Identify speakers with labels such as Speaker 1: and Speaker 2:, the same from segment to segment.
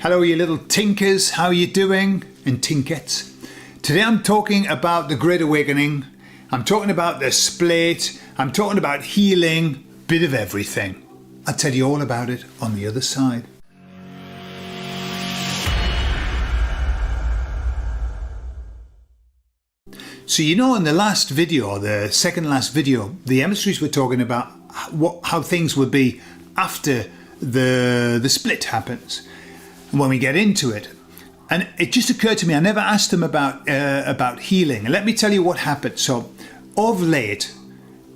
Speaker 1: Hello you little tinkers, how are you doing? And tinkettes. Today I'm talking about the Great Awakening, I'm talking about the split, I'm talking about healing, bit of everything. I'll tell you all about it on the other side. So you know in the last video, the second last video, the emissaries were talking about how things would be after the split happens. When we get into it, and it just occurred to me, I never asked them about healing. And let me tell you what happened. So, of late,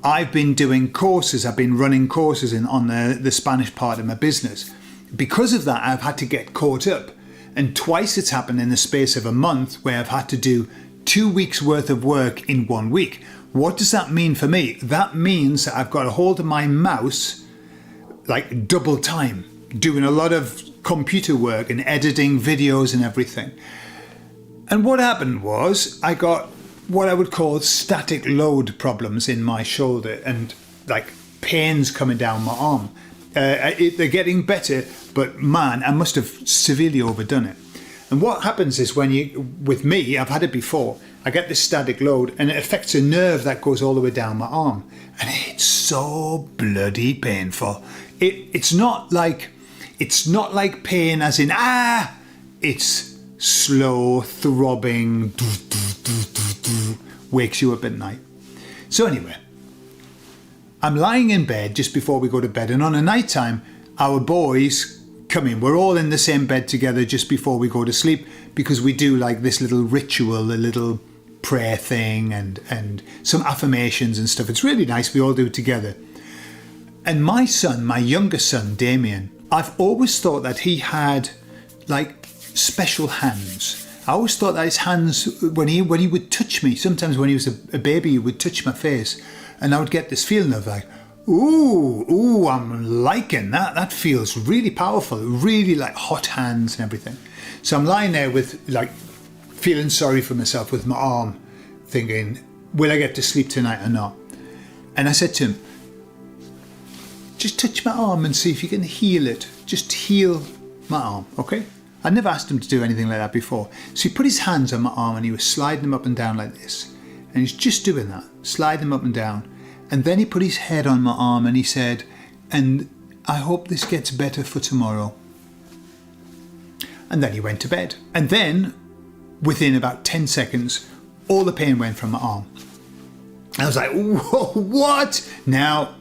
Speaker 1: I've been doing courses. I've been running courses on the Spanish part of my business. Because of that, I've had to get caught up, and twice it's happened in the space of a month where I've had to do 2 weeks worth of work in 1 week. What does that mean for me? That means that I've got a hold of my mouse like double time, doing a lot of computer work and editing videos and everything. And what happened was I got what I would call static load problems in my shoulder and like pains coming down my arm. They're getting better, but man, I must have severely overdone it. And what happens is with me, I've had it before, I get this static load and it affects a nerve that goes all the way down my arm. And it's so bloody painful. It's not like pain as in, it's slow, throbbing, wakes you up at night. So anyway, I'm lying in bed just before we go to bed, and on a night time, our boys come in. We're all in the same bed together just before we go to sleep because we do like this little ritual, a little prayer thing and some affirmations and stuff. It's really nice. We all do it together. And my son, my youngest son, Damien, I've always thought that he had like special hands. I always thought that his hands, when he would touch me, sometimes when he was a baby, he would touch my face, and I would get this feeling of like, ooh, I'm liking that. That feels really powerful, really like hot hands and everything. So I'm lying there with like feeling sorry for myself with my arm, thinking, will I get to sleep tonight or not? And I said to him, just touch my arm and see if you can heal it. Just heal my arm, okay? I never asked him to do anything like that before. So he put his hands on my arm and he was sliding them up and down like this. And he's just doing that, sliding them up and down. And then he put his head on my arm and he said, and I hope this gets better for tomorrow. And then he went to bed. And then, within about 10 seconds, all the pain went from my arm. I was like, whoa, what? Now,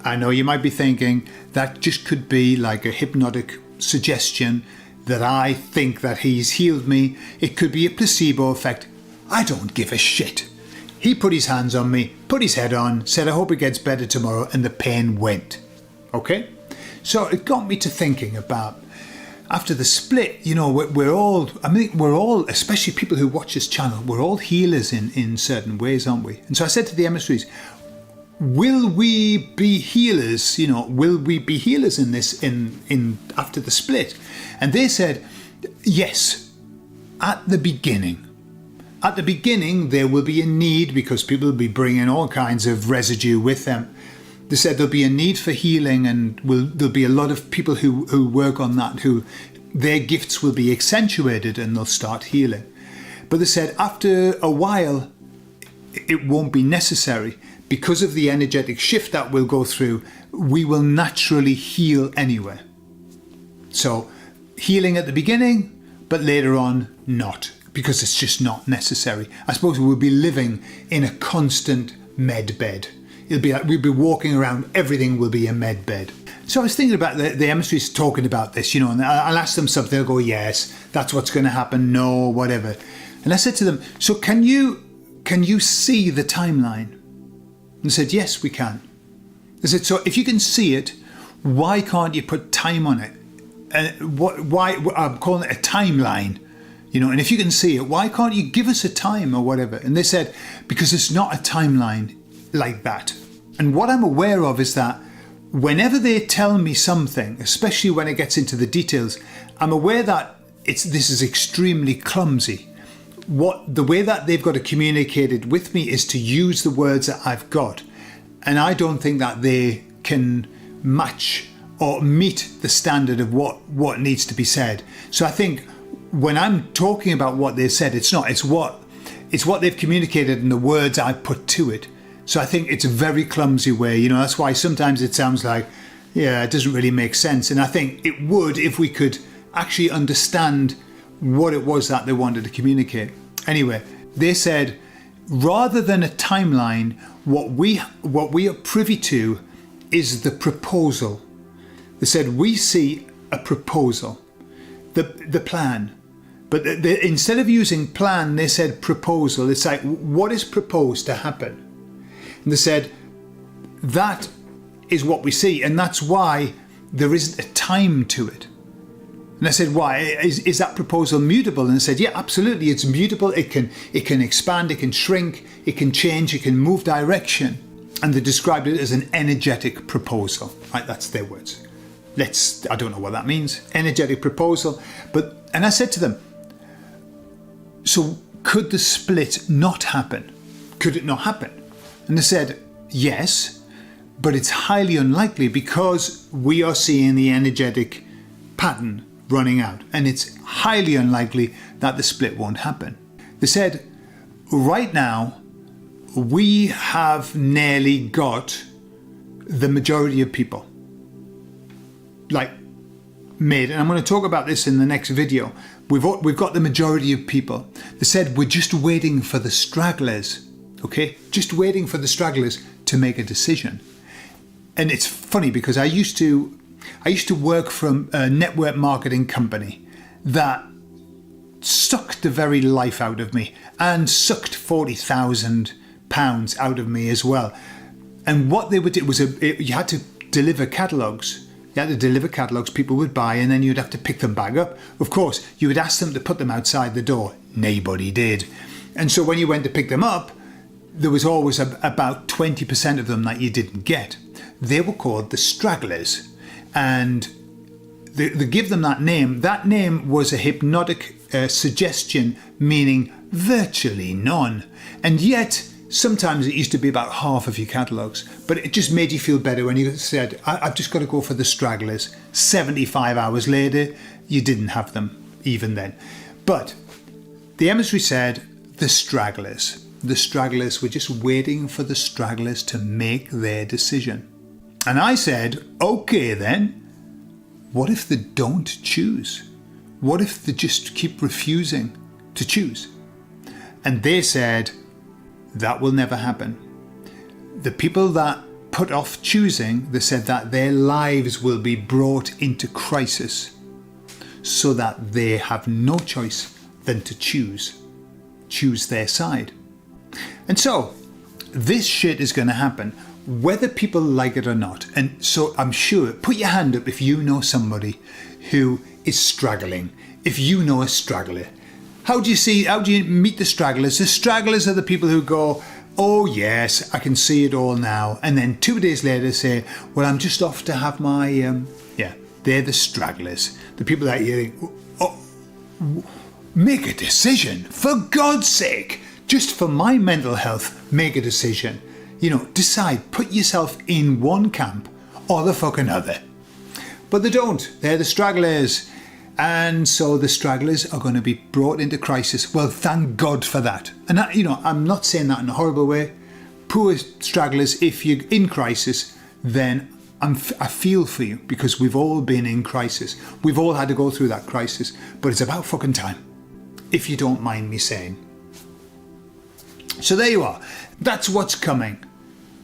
Speaker 1: I know you might be thinking that just could be like a hypnotic suggestion that I think that he's healed me. It could be a placebo effect. I don't give a shit. He put his hands on me, put his head on, said, I hope it gets better tomorrow, and the pain went. Okay? So it got me to thinking about, after the split, you know, we're all, especially people who watch this channel, we're all healers in certain ways, aren't we? And so I said to the emissaries, will we be healers? You know, will we be healers in this in after the split? And they said, yes, at the beginning. At the beginning, there will be a need because people will be bringing all kinds of residue with them. They said there'll be a need for healing, and there'll be a lot of people who work on that, who their gifts will be accentuated and they'll start healing. But they said after a while, it won't be necessary. Because of the energetic shift that we'll go through, we will naturally heal anyway. So healing at the beginning, but later on not, because it's just not necessary. I suppose we'll be living in a constant med bed. It'll be like we'll be walking around, everything will be a med bed. So I was thinking about the emissaries talking about this, you know, and I'll ask them something, they'll go, yes, that's what's going to happen, no, whatever. And I said to them, so can you see the timeline? And they said, yes, we can. I said, so if you can see it, why can't you put time on it? Why I'm calling it a timeline, you know, and if you can see it, why can't you give us a time or whatever? And they said, because it's not a timeline like that. And what I'm aware of is that whenever they tell me something, especially when it gets into the details, I'm aware that this is extremely clumsy. The way that they've got to communicate it with me is to use the words that I've got. And I don't think that they can match or meet the standard of what needs to be said. So I think when I'm talking about what they've said, it's what they've communicated and the words I put to it. So I think it's a very clumsy way, that's why sometimes it sounds like, yeah, it doesn't really make sense. And I think it would if we could actually understand what it was that they wanted to communicate. Anyway, they said, rather than a timeline, what we are privy to is the proposal. They said, we see a proposal, the plan. But instead of using plan, they said proposal. It's like, what is proposed to happen? And they said, that is what we see. And that's why there isn't a time to it. And I said, why? Is that proposal mutable? And I said, yeah, absolutely. It's mutable. It can expand, it can shrink, it can change, it can move direction. And they described it as an energetic proposal. Right, that's their words. I don't know what that means. Energetic proposal. And I said to them, so could the split not happen? Could it not happen? And they said, yes, but it's highly unlikely because we are seeing the energetic pattern running out, and it's highly unlikely that the split won't happen. They said, right now, we have nearly got the majority of people made, and I'm going to talk about this in the next video. We've got the majority of people. They said, we're just waiting for the stragglers, okay? Just waiting for the stragglers to make a decision. And it's funny because I used to work from a network marketing company that sucked the very life out of me and sucked £40,000 out of me as well. And what they would do was you had to deliver catalogues. You had to deliver catalogues, people would buy, and then you'd have to pick them back up. Of course, you would ask them to put them outside the door. Nobody did. And so when you went to pick them up, there was always about 20% of them that you didn't get. They were called the stragglers. And they give them that name. That name was a hypnotic suggestion, meaning virtually none. And yet, sometimes it used to be about half of your catalogues. But it just made you feel better when you said, I've just got to go for the stragglers. 75 hours later, you didn't have them even then. But the emissary said, the stragglers. The stragglers were just waiting for the stragglers to make their decision. And I said, okay then, what if they don't choose? What if they just keep refusing to choose? And they said, that will never happen. The people that put off choosing, they said that their lives will be brought into crisis so that they have no choice than to choose their side. And so this shit is going to happen whether people like it or not. And so I'm sure, put your hand up if you know somebody who is struggling, if you know a straggler. How do you meet the stragglers? The stragglers are the people who go, oh yes, I can see it all now. And then 2 days later say, well, I'm just off to have my, they're the stragglers. The people that you think, oh, make a decision, for God's sake. Just for my mental health, make a decision. Decide, put yourself in one camp or the fucking other. But they don't. They're the stragglers. And so the stragglers are going to be brought into crisis. Well, thank God for that. And I'm not saying that in a horrible way. Poor stragglers, if you're in crisis, then I feel for you, because we've all been in crisis. We've all had to go through that crisis. But it's about fucking time, if you don't mind me saying. So there you are. That's what's coming.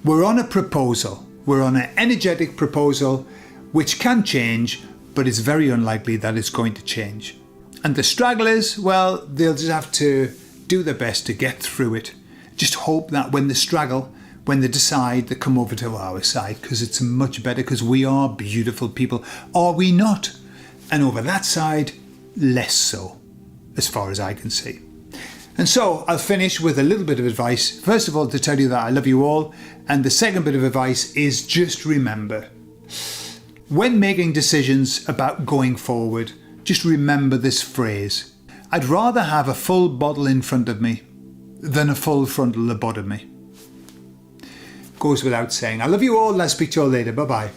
Speaker 1: We're on a proposal. We're on an energetic proposal, which can change, but it's very unlikely that it's going to change. And the stragglers, well, they'll just have to do their best to get through it. Just hope that when they straggle, when they decide, they come over to our side, because it's much better, because we are beautiful people. Are we not? And over that side, less so, as far as I can see. And so I'll finish with a little bit of advice. First of all, to tell you that I love you all. And the second bit of advice is just remember, when making decisions about going forward, just remember this phrase. I'd rather have a full bottle in front of me than a full frontal lobotomy. Goes without saying. I love you all. I'll speak to you all later. Bye-bye.